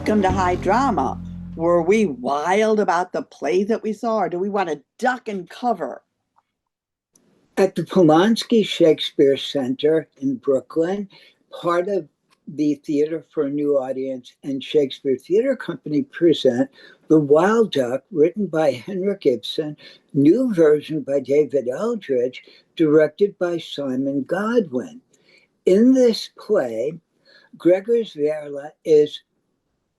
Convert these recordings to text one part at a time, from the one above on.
Welcome to High Drama. Were we wild about the plays that we saw, or do we want to duck and cover? At the Polanski Shakespeare Center in Brooklyn, part of the Theater for a New Audience and Shakespeare Theater Company present The Wild Duck, written by Henrik Ibsen, new version by David Eldridge, directed by Simon Godwin. In this play, Gregers Werle is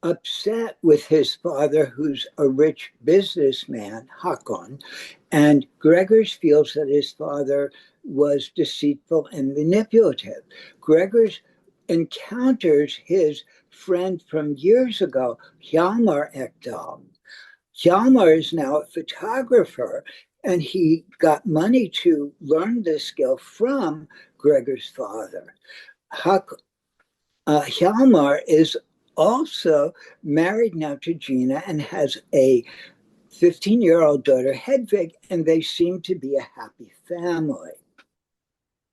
upset with his father, who's a rich businessman, Hakon, and Gregers feels that his father was deceitful and manipulative. Gregers encounters his friend from years ago, Hjalmar Ekdal. Hjalmar is now a photographer, and he got money to learn this skill from Gregers' father. Hjalmar is also married now to Gina and has a 15-year-old daughter, Hedvig, and they seem to be a happy family.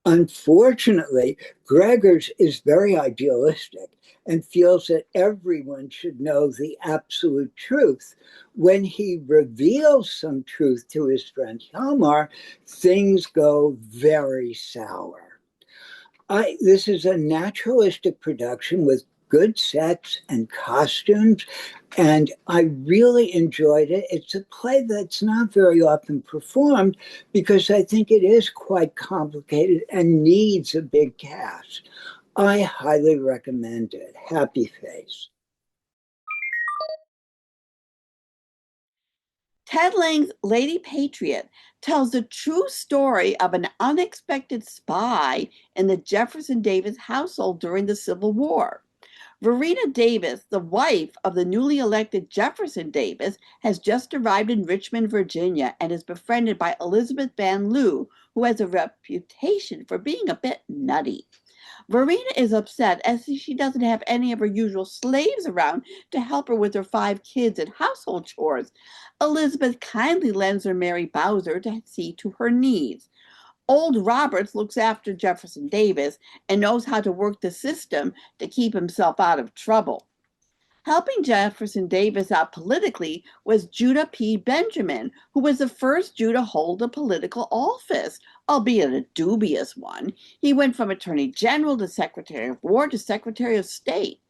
Unfortunately, Gregers is very idealistic and feels that everyone should know the absolute truth. When he reveals some truth to his friend Hjalmar, things go very sour. This is a naturalistic production with good sets and costumes, and I really enjoyed it. It's a play that's not very often performed because I think it is quite complicated and needs a big cast. I highly recommend it. Happy Face. Ted Lang's Lady Patriot tells the true story of an unexpected spy in the Jefferson Davis household during the Civil War. Verena Davis, the wife of the newly elected Jefferson Davis, has just arrived in Richmond, Virginia, and is befriended by Elizabeth Van Lew, who has a reputation for being a bit nutty. Verena is upset as she doesn't have any of her usual slaves around to help her with her 5 kids and household chores. Elizabeth kindly lends her Mary Bowser to see to her needs. Old Roberts looks after Jefferson Davis and knows how to work the system to keep himself out of trouble. Helping Jefferson Davis out politically was Judah P. Benjamin, who was the first Jew to hold a political office, albeit a dubious one. He went from Attorney General to Secretary of War to Secretary of State.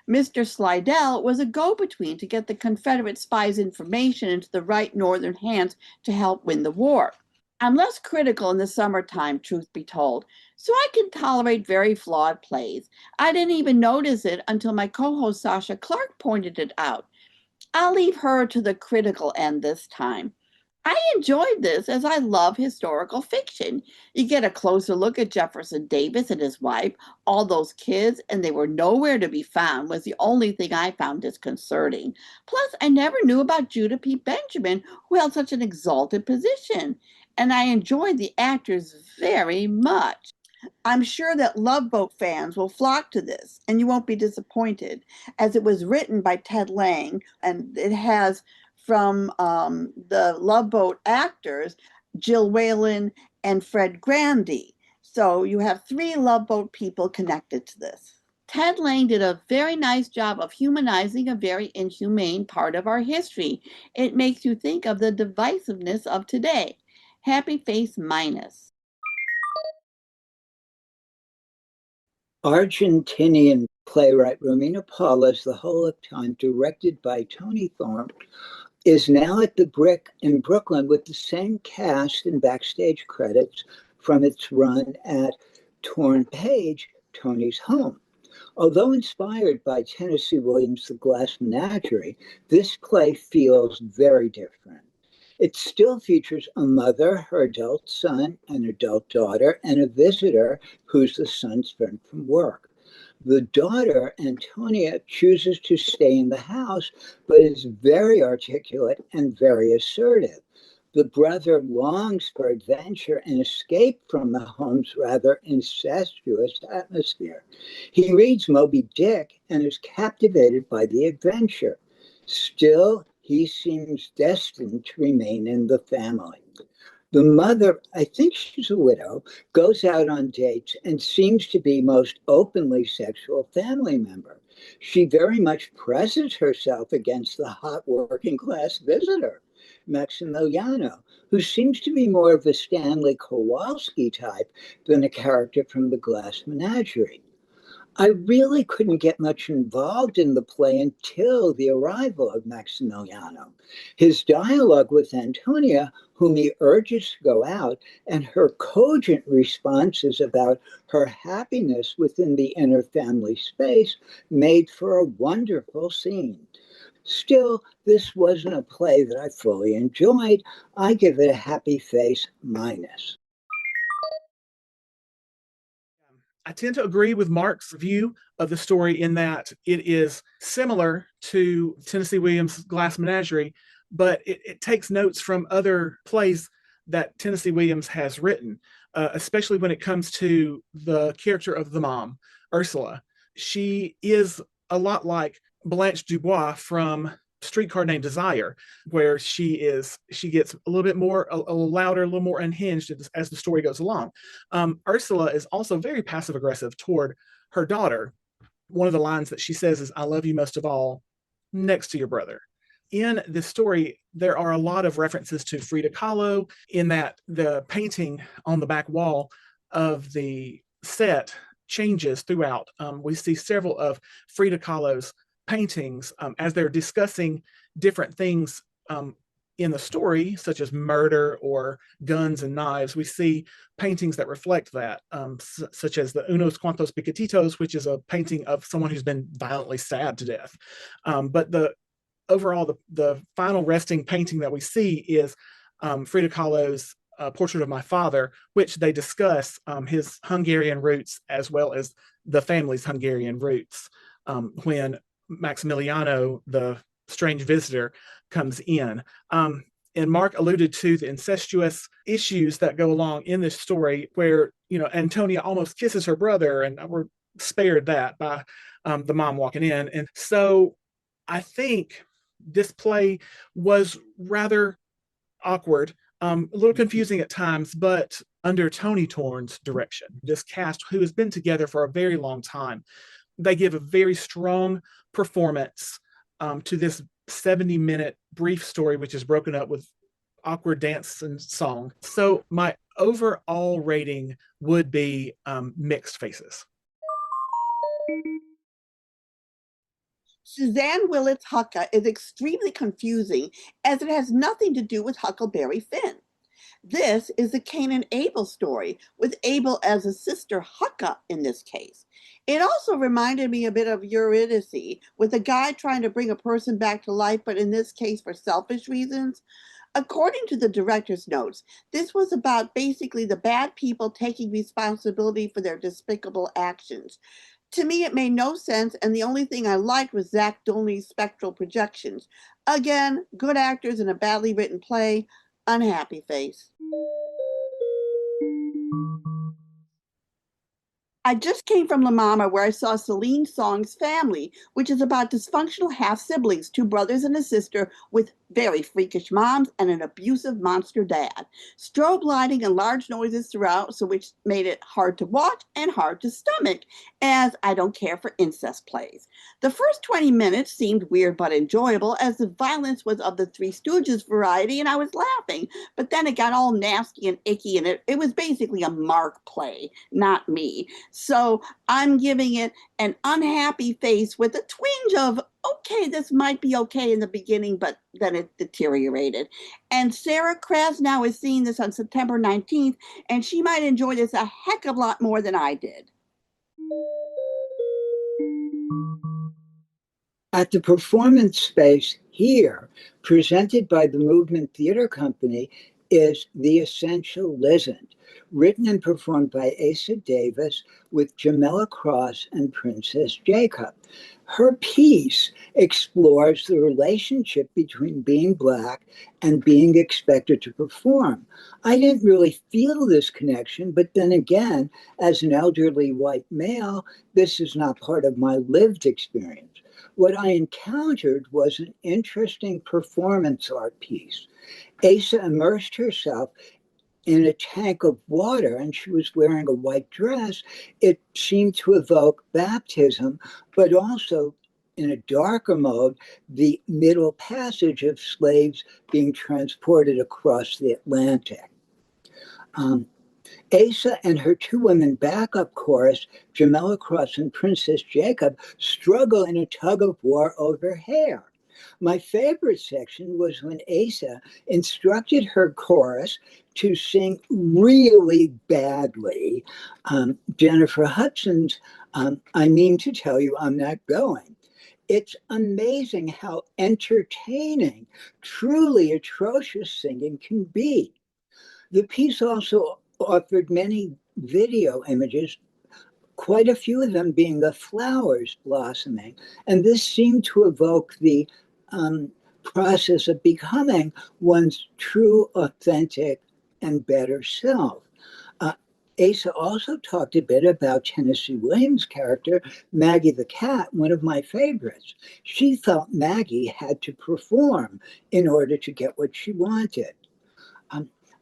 Mr. Slidell was a go-between to get the Confederate spies' information into the right Northern hands to help win the war. I'm less critical in the summertime, truth be told, so I can tolerate very flawed plays. I didn't even notice it until my co-host Sasha Clarke pointed it out. I'll leave her to the critical end this time. I enjoyed this as I love historical fiction. You get a closer look at Jefferson Davis and his wife. All those kids, and they were nowhere to be found, was the only thing I found disconcerting. Plus, I never knew about Judah P. Benjamin, who held such an exalted position. And I enjoyed the actors very much. I'm sure that Love Boat fans will flock to this, and you won't be disappointed, as it was written by Ted Lang, and it has from the Love Boat actors, Jill Whalen and Fred Grandy. So you have 3 Love Boat people connected to this. Ted Lang did a very nice job of humanizing a very inhumane part of our history. It makes you think of the divisiveness of today. Happy Face minus. Argentinian playwright Romina Paula's The Whole of Time, directed by Tony Thorpe, is now at the Brick in Brooklyn with the same cast and backstage credits from its run at Torn Page, Tony's home. Although inspired by Tennessee Williams' The Glass Menagerie, this play feels very different. It still features a mother, her adult son, an adult daughter, and a visitor who's the son's friend from work. The daughter, Antonia, chooses to stay in the house, but is very articulate and very assertive. The brother longs for adventure and escape from the home's rather incestuous atmosphere. He reads Moby Dick and is captivated by the adventure. Still, he seems destined to remain in the family. The mother, I think she's a widow, goes out on dates and seems to be most openly sexual family member. She very much presses herself against the hot working class visitor, Maximiliano, who seems to be more of a Stanley Kowalski type than a character from the Glass Menagerie. I really couldn't get much involved in the play until the arrival of Maximiliano. His dialogue with Antonia, whom he urges to go out, and her cogent responses about her happiness within the inner family space made for a wonderful scene. Still, this wasn't a play that I fully enjoyed. I give it a happy face minus. I tend to agree with Mark's view of the story in that it is similar to Tennessee Williams' Glass Menagerie, but it takes notes from other plays that Tennessee Williams has written, especially when it comes to the character of the mom, Ursula. She is a lot like Blanche Dubois from Streetcar Named Desire, where she gets a little bit more, a little louder, a little more unhinged as the story goes along. Ursula is also very passive aggressive toward her daughter. One of the lines that she says is, "I love you most of all, next to your brother." In this story, there are a lot of references to Frida Kahlo, in that the painting on the back wall of the set changes throughout. We see several of Frida Kahlo's paintings as they're discussing different things in the story, such as murder or guns and knives. We see paintings that reflect that, such as the Unos Cuantos Picatitos, which is a painting of someone who's been violently stabbed to death. But the final resting painting that we see is Frida Kahlo's Portrait of My Father, which they discuss his Hungarian roots as well as the family's Hungarian roots when Maximiliano, the strange visitor, comes in. And Mark alluded to the incestuous issues that go along in this story, where Antonia almost kisses her brother, and we're spared that by the mom walking in. And so I think this play was rather awkward, a little confusing at times, but under Tony Torn's direction, this cast, who has been together for a very long time, they give a very strong performance to this 70-minute brief story, which is broken up with awkward dance and song. So my overall rating would be mixed faces. Suzanne Willett's Hucka is extremely confusing, as it has nothing to do with Huckleberry Finn. This is the Cain and Abel story, with Abel as a sister Hucka in this case. It also reminded me a bit of Eurydice, with a guy trying to bring a person back to life, but in this case for selfish reasons. According to the director's notes, this was about basically the bad people taking responsibility for their despicable actions. To me, it made no sense, and the only thing I liked was Zach Dolney's spectral projections. Again, good actors in a badly written play, unhappy face. I just came from La Mama, where I saw Celine Song's Family, which is about dysfunctional half-siblings, two brothers and a sister with very freakish moms and an abusive monster dad. Strobe lighting and large noises throughout, so which made it hard to watch and hard to stomach, as I don't care for incest plays. The first 20 minutes seemed weird but enjoyable, as the violence was of the Three Stooges variety, and I was laughing. But then it got all nasty and icky, and it was basically a Mark play, not me. So I'm giving it an unhappy face with a twinge of, okay, this might be okay in the beginning, but then it deteriorated. And Sarah Krasnow is seeing this on September 19th, and she might enjoy this a heck of a lot more than I did. At the performance space here, presented by the Movement Theater Company, is The Essentialisn't, written and performed by Asa Davis with Jamela Cross and Princess Jacob. Her piece explores the relationship between being Black and being expected to perform. I didn't really feel this connection, but then again, as an elderly white male, this is not part of my lived experience. What I encountered was an interesting performance art piece. Asa immersed herself in a tank of water, and she was wearing a white dress, it seemed to evoke baptism, but also in a darker mode, the middle passage of slaves being transported across the Atlantic. Asa and her two women backup chorus, Jamila Cross and Princess Jacob, struggle in a tug of war over hair. My favorite section was when Asa instructed her chorus to sing really badly Jennifer Hudson's I Mean to Tell You I'm Not Going. It's amazing how entertaining truly atrocious singing can be. The piece also offered many video images, quite a few of them being the flowers blossoming. And this seemed to evoke the process of becoming one's true, authentic, and better self. Asa also talked a bit about Tennessee Williams' character, Maggie the cat, one of my favorites. She felt Maggie had to perform in order to get what she wanted.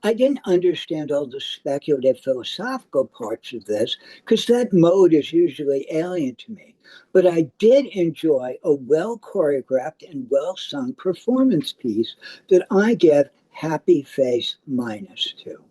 I didn't understand all the speculative philosophical parts of this because that mode is usually alien to me. But I did enjoy a well choreographed and well sung performance piece that I give happy face -2.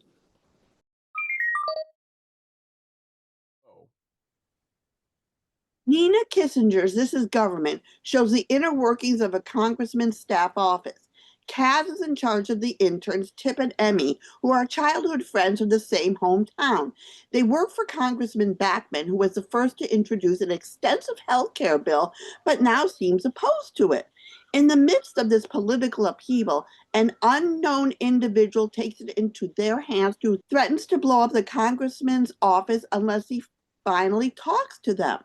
Nina Kissinger's This Is Government shows the inner workings of a congressman's staff office. Kaz is in charge of the interns, Tip and Emmy, who are childhood friends of the same hometown. They work for Congressman Bachman, who was the first to introduce an extensive health care bill, but now seems opposed to it. In the midst of this political upheaval, an unknown individual takes it into their hands who threatens to blow up the congressman's office unless he finally talks to them.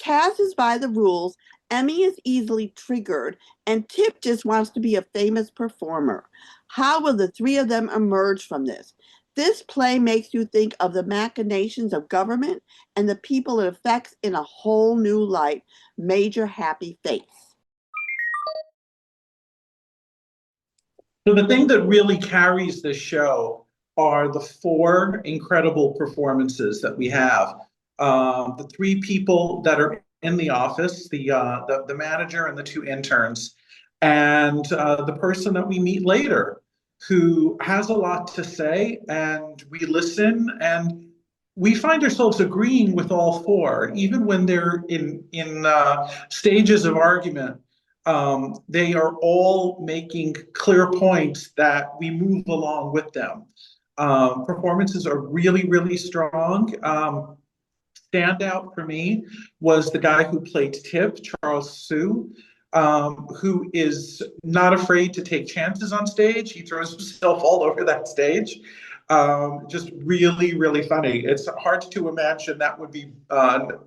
Kaz is by the rules, Emmy is easily triggered, and Tip just wants to be a famous performer. How will the three of them emerge from this? This play makes you think of the machinations of government and the people it affects in a whole new light. Major happy face. So the thing that really carries the show are the four incredible performances that we have. The three people that are in the office, the manager and the two interns, and the person that we meet later, who has a lot to say, and we listen, and we find ourselves agreeing with all four, even when they're in stages of argument. They are all making clear points that we move along with them. Performances are really, really strong. Standout for me was the guy who played Tip, Charles Sue, who is not afraid to take chances on stage. He throws himself all over that stage. Just really, really funny. It's hard to imagine that would be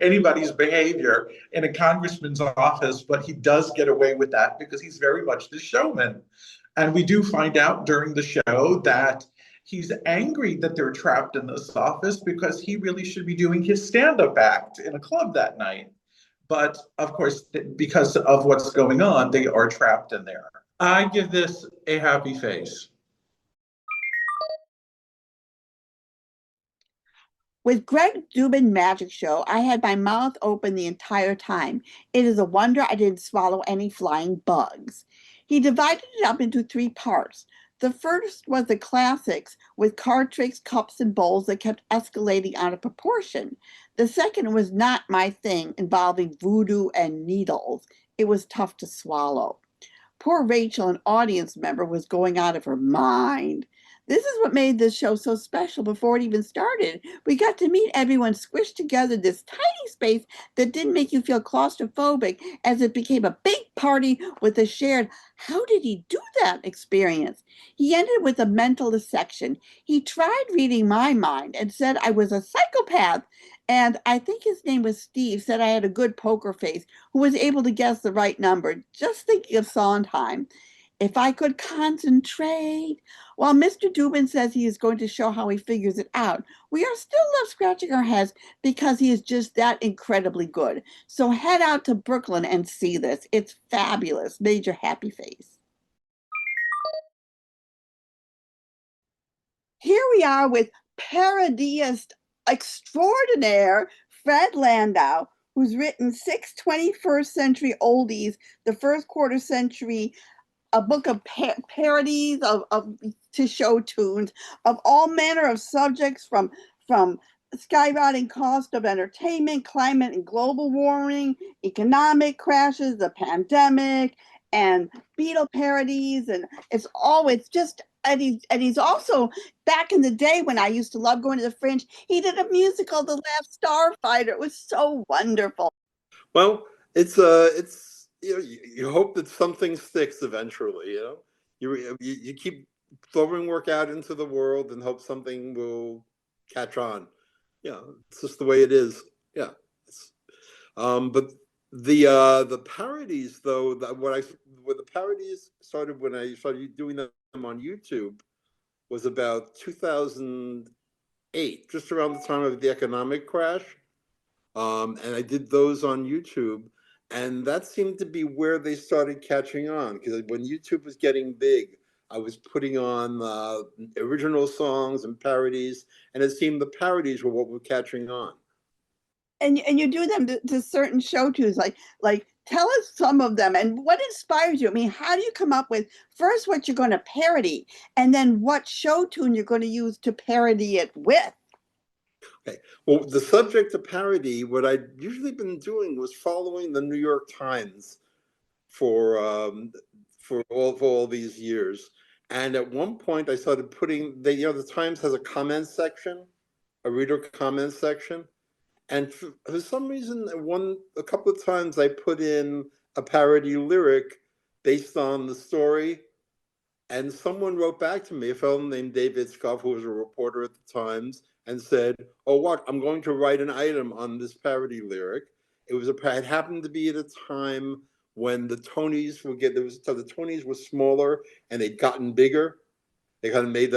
anybody's behavior in a congressman's office, but he does get away with that because he's very much the showman. And we do find out during the show that he's angry that they're trapped in this office because he really should be doing his stand-up act in a club that night. But of course, because of what's going on, they are trapped in there. I give this a happy face. With Greg Dubin Magic Show, I had my mouth open the entire time. It is a wonder I didn't swallow any flying bugs. He divided it up into three parts. The first was the classics with card tricks, cups, and bowls that kept escalating out of proportion. The second was not my thing, involving voodoo and needles. It was tough to swallow. Poor Rachel, an audience member, was going out of her mind. This is what made this show so special before it even started. We got to meet everyone squished together in this tiny space that didn't make you feel claustrophobic as it became a big party with a shared, how did he do that experience? He ended with a mental dissection. He tried reading my mind and said I was a psychopath. And I think his name was Steve, said I had a good poker face, who was able to guess the right number, just thinking of Sondheim. If I could concentrate. While Mr. Dubin says he is going to show how he figures it out, we are still left scratching our heads because he is just that incredibly good. So head out to Brooklyn and see this. It's fabulous. Major happy face. Here we are with parodyist extraordinaire Fred Landau, who's written 6 21st century oldies, the first quarter century, a book of parodies of to show tunes of all manner of subjects, from skyrocketing cost of entertainment, climate and global warming, economic crashes, the pandemic, and Beatle parodies, and it's always just. And he's also, back in the day when I used to love going to the Fringe, he did a musical, The Last Starfighter. It was so wonderful. Well, it's you hope that something sticks eventually. You keep throwing work out into the world and hope something will catch on. It's just the way it is. Yeah. But the parodies though, when the parodies started, when I started doing them on YouTube, was about 2008, just around the time of the economic crash. And I did those on YouTube, and that seemed to be where they started catching on, because when YouTube was getting big, I was putting on original songs and parodies, and it seemed the parodies were what were catching on. And you do them to certain show tunes, like tell us some of them and what inspires you. I mean, how do you come up with first what you're going to parody and then what show tune you're going to use to parody it with? Okay. Well, the subject of parody, what I'd usually been doing was following the New York Times for all these years. And at one point, I started putting the Times has a comment section, a reader comment section, and for some reason, a couple of times I put in a parody lyric based on the story. And someone wrote back to me, a fellow named David Scuff, who was a reporter at the Times, and said, "Oh, what? I'm going to write an item on this parody lyric." It happened to be at a time when the Tonys the Tonys were smaller and they'd gotten bigger. They kind of made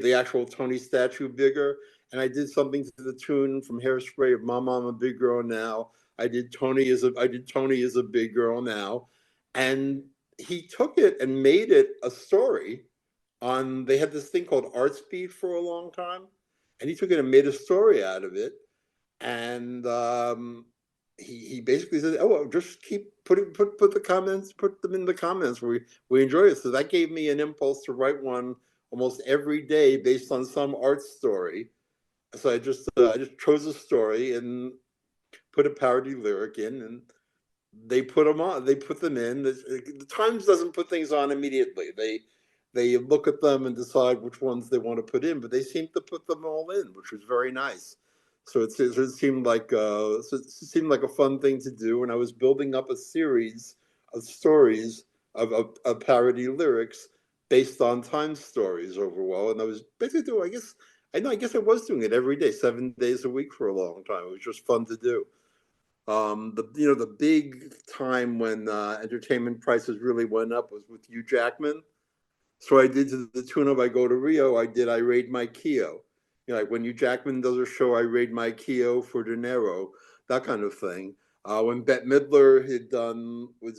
the actual Tony statue bigger. And I did something to the tune from Hairspray of "Mama, I'm a Big Girl Now." I did Tony is a big girl now, and he took it and made it a story. They had this thing called Art Speed for a long time, and he took it and made a story out of it. And he basically said, "Oh, well, just keep put the comments, put them in the comments. We enjoy it." So that gave me an impulse to write one almost every day based on some art story. So I just chose a story and put a parody lyric in, and they put them on. They put them in. The Times doesn't put things on immediately. They look at them and decide which ones they want to put in, but they seem to put them all in, which was very nice. So it seemed like a fun thing to do, and I was building up a series of stories of parody lyrics based on Times stories overall, and I was basically doing. I guess I was doing it every day, 7 days a week for a long time. It was just fun to do. The big time when entertainment prices really went up was with Hugh Jackman. So I did, to the tune of "I Go to Rio," I raid my Keo. Like when Hugh Jackman does a show, I raid my Keo for dinero, that kind of thing. When Bette Midler had done was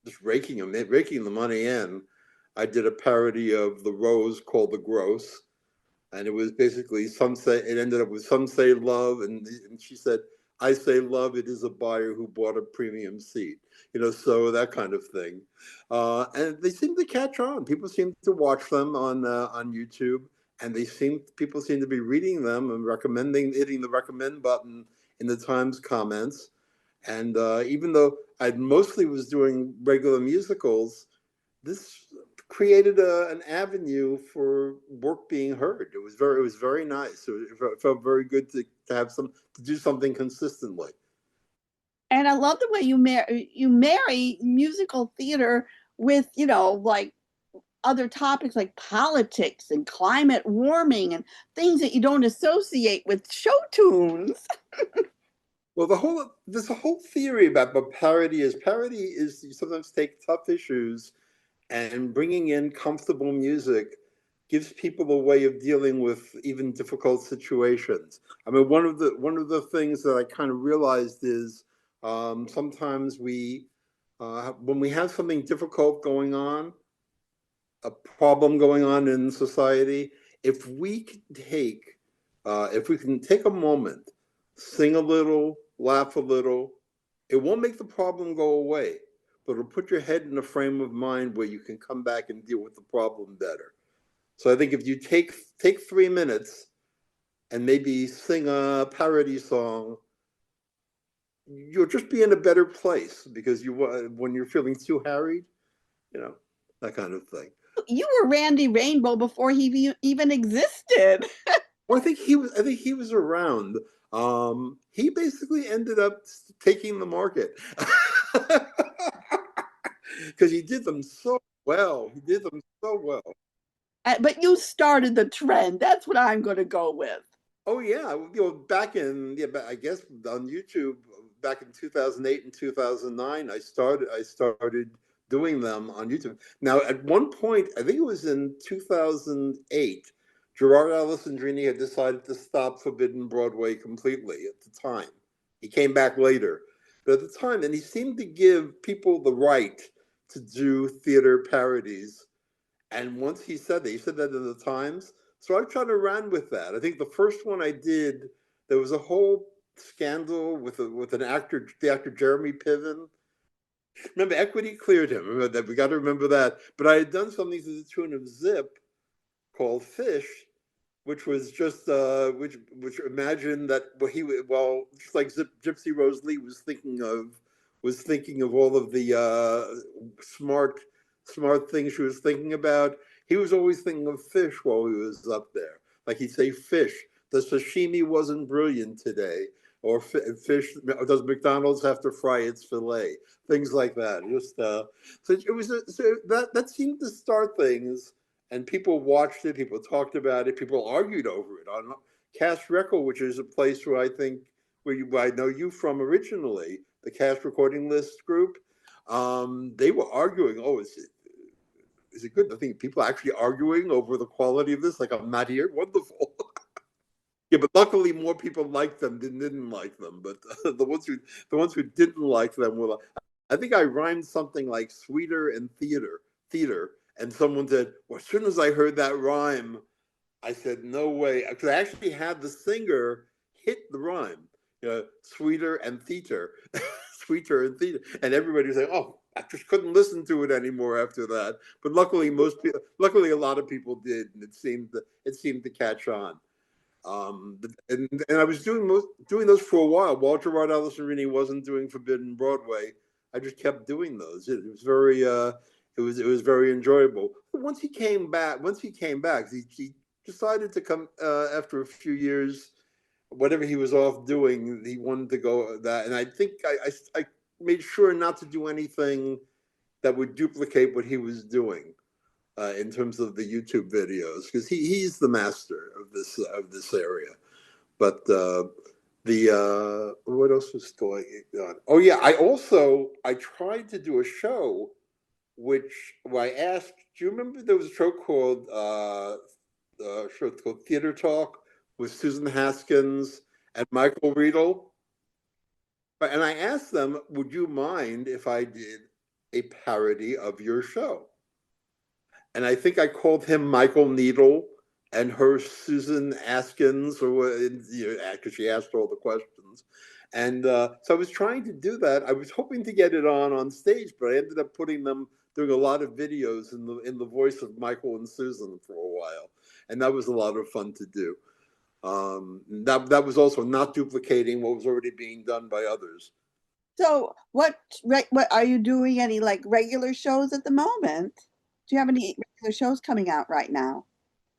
just raking the money in. I did a parody of The Rose called The Gross, and it was basically it ended up with "Some Say Love," and she said, "I say love, it is a buyer who bought a premium seat." So that kind of thing. And they seem to catch on. People seem to watch them on YouTube, and people seem to be reading them and hitting the recommend button in the Times comments. And even though I mostly was doing regular musicals, this created an avenue for work being heard. It was very nice. It felt very good to do something consistently. And I love the way you marry musical theater with, like other topics like politics and climate warming and things that you don't associate with show tunes. Well, there's a whole theory about what parody is. Parody is you sometimes take tough issues and bringing in comfortable music gives people a way of dealing with even difficult situations. I mean, one of the things that I kind of realized is sometimes when we have something difficult going on, a problem going on in society, if we can take a moment, sing a little, laugh a little, it won't make the problem go away, but it'll put your head in a frame of mind where you can come back and deal with the problem better. So I think if you take 3 minutes and maybe sing a parody song, you'll just be in a better place, because when you're feeling too harried, that kind of thing. You were Randy Rainbow before he even existed. Well, I think he was around. He basically ended up taking the market because he did them so well. But you started the trend. That's what I'm going to go with. Oh yeah, back in I guess on YouTube back in 2008 and 2009, I started doing them on YouTube. Now, at one point, I think it was in 2008, Gerard Alessandrini had decided to stop Forbidden Broadway completely at the time. He came back later, but at the time, and he seemed to give people the right to do theater parodies. And once he said that in the Times. So I tried to run with that. I think the first one I did, there was a whole scandal with an actor, the actor Jeremy Piven. Remember, Equity cleared him. Remember that? We got to remember that. But I had done something to the tune of Zip called Fish, which was just which imagined that just like Gypsy Rose Lee was thinking of all of the smart things she was thinking about. He was always thinking of fish while he was up there. Like he'd say, "Fish, the sashimi wasn't brilliant today," or "Fish, does McDonald's have to fry its fillet?" Things like that. Just so it was that seemed to start things, and people watched it, people talked about it, people argued over it on Cast Record, which is a place where I know you from originally, the Cast Recording List group. They were arguing, is it good? I think people actually arguing over the quality of this. Like, I'm not here. Wonderful. Yeah, but luckily more people liked them than didn't like them. But the ones who didn't like them were. I think I rhymed something like sweeter and theater, and someone said, "Well, as soon as I heard that rhyme, I said, no way," because I actually had the singer hit the rhyme. Sweeter and theater, sweeter and theater, and everybody was like, "Oh, I just couldn't listen to it anymore after that." But luckily, a lot of people did, and it seemed to catch on. And I was doing those for a while. While Gerard Alessandrini wasn't doing Forbidden Broadway, I just kept doing those. It was very very enjoyable. But once he came back, he decided to come after a few years. Whatever he was off doing, he wanted to go that, and I think I made sure not to do anything that would duplicate what he was doing in terms of the YouTube videos, because he's the master of this area. But what else was going on? Oh yeah, I tried to do a show where I asked. Do you remember there was a show called Theater Talk with Susan Haskins and Michael Riedel? And I asked them, would you mind if I did a parody of your show? And I think I called him Michael Needle and her Susan Askins, because she asked all the questions. And so I was trying to do that. I was hoping to get it on stage, but I ended up doing a lot of videos in the voice of Michael and Susan for a while. And that was a lot of fun to do. That was also not duplicating what was already being done by others. So what are you doing? Any like regular shows at the moment? Do you have any regular shows coming out right now?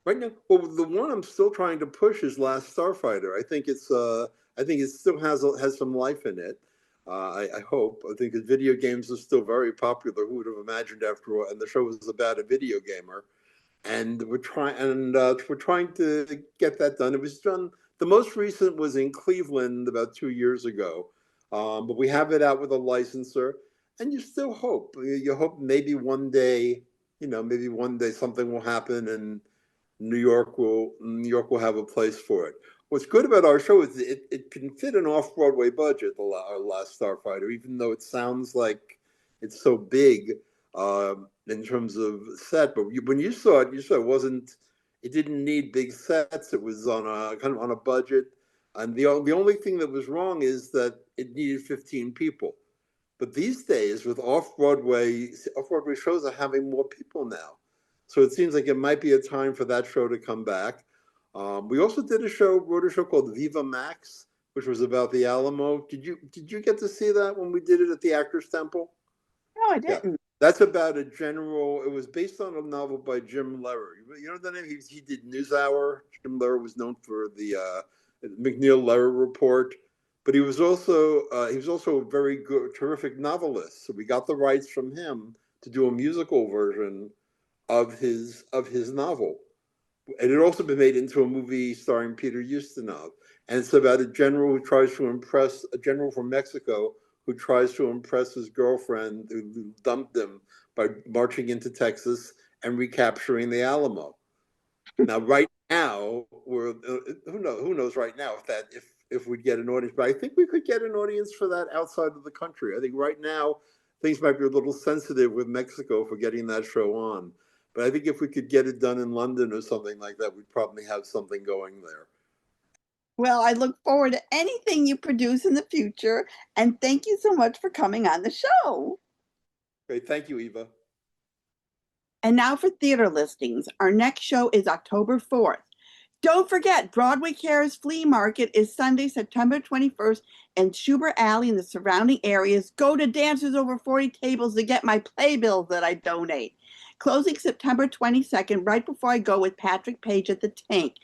Right now, well, the one I'm still trying to push is Last Starfighter. I think it still has some life in it. I hope. I think video games are still very popular. Who would have imagined after all? And the show was about a video gamer, and we're trying to get that done. It was done. The most recent was in Cleveland about 2 years ago, but we have it out with a licensor, and you still hope. You hope maybe one day something will happen, and New York will have a place for it. What's good about our show is it can fit an off-Broadway budget, our Last Starfighter, even though it sounds like it's so big in terms of set. But when you saw it, it It didn't need big sets. It was on a kind of on a budget. And the only thing that was wrong is that it needed 15 people. But these days, with off-Broadway shows are having more people now. So it seems like it might be a time for that show to come back. We also wrote a show called Viva Max, which was about the Alamo. Did you get to see that when we did it at the Actors Temple? No, I didn't. Yeah. That's about a general. It was based on a novel by Jim Lehrer. You know the name? He did NewsHour. Jim Lehrer was known for the McNeil Lehrer Report, but he was also a very good, terrific novelist. So we got the rights from him to do a musical version of his novel, and it also been made into a movie starring Peter Ustinov. And it's about a general from Mexico who tries to impress his girlfriend who dumped him by marching into Texas and recapturing the Alamo. Now, right now, who knows right now if we'd get an audience, but I think we could get an audience for that outside of the country. I think right now things might be a little sensitive with Mexico for getting that show on. But I think if we could get it done in London or something like that, we'd probably have something going there. Well, I look forward to anything you produce in the future, and thank you so much for coming on the show. Great. Thank you, Eva. And now for theater listings. Our next show is October 4th. Don't forget, Broadway Cares Flea Market is Sunday, September 21st, in Schubert Alley and the surrounding areas. Go to Dancers Over 40 Tables to get my playbills that I donate. Closing September 22nd, right before I go with Patrick Page at the Tank.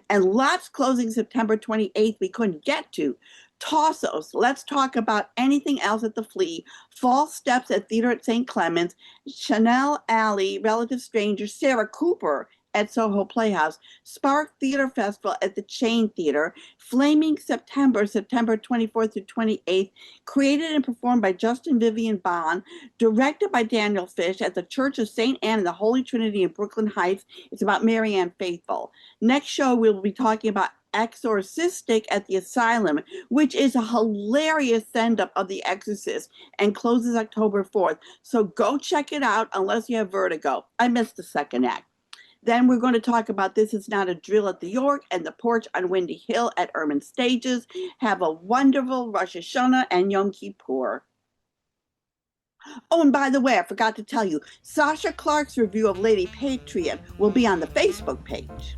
And lots closing September 28th we couldn't get to. Tossos, Let's Talk About Anything Else at the Flea, False Steps at Theater at St. Clements, Chanel Alley, Relative Stranger, Sarah Cooper at Soho Playhouse, Spark Theater Festival at the Chain Theater, Flaming September, September 24th through 28th, created and performed by Justin Vivian Bond, directed by Daniel Fish at the Church of St. Anne in the Holy Trinity in Brooklyn Heights. It's about Mary Ann Faithful. Next show, we'll be talking about Exorcistic at the Asylum, which is a hilarious send-up of The Exorcist and closes October 4th. So go check it out unless you have vertigo. I missed the second act. Then we're going to talk about This Is Not a Drill at the York and The Porch on Windy Hill at Urban Stages. Have a wonderful Rosh Hashanah and Yom Kippur. Oh, and by the way, I forgot to tell you, Sasha Clarke's review of Lady Patriot will be on the Facebook page.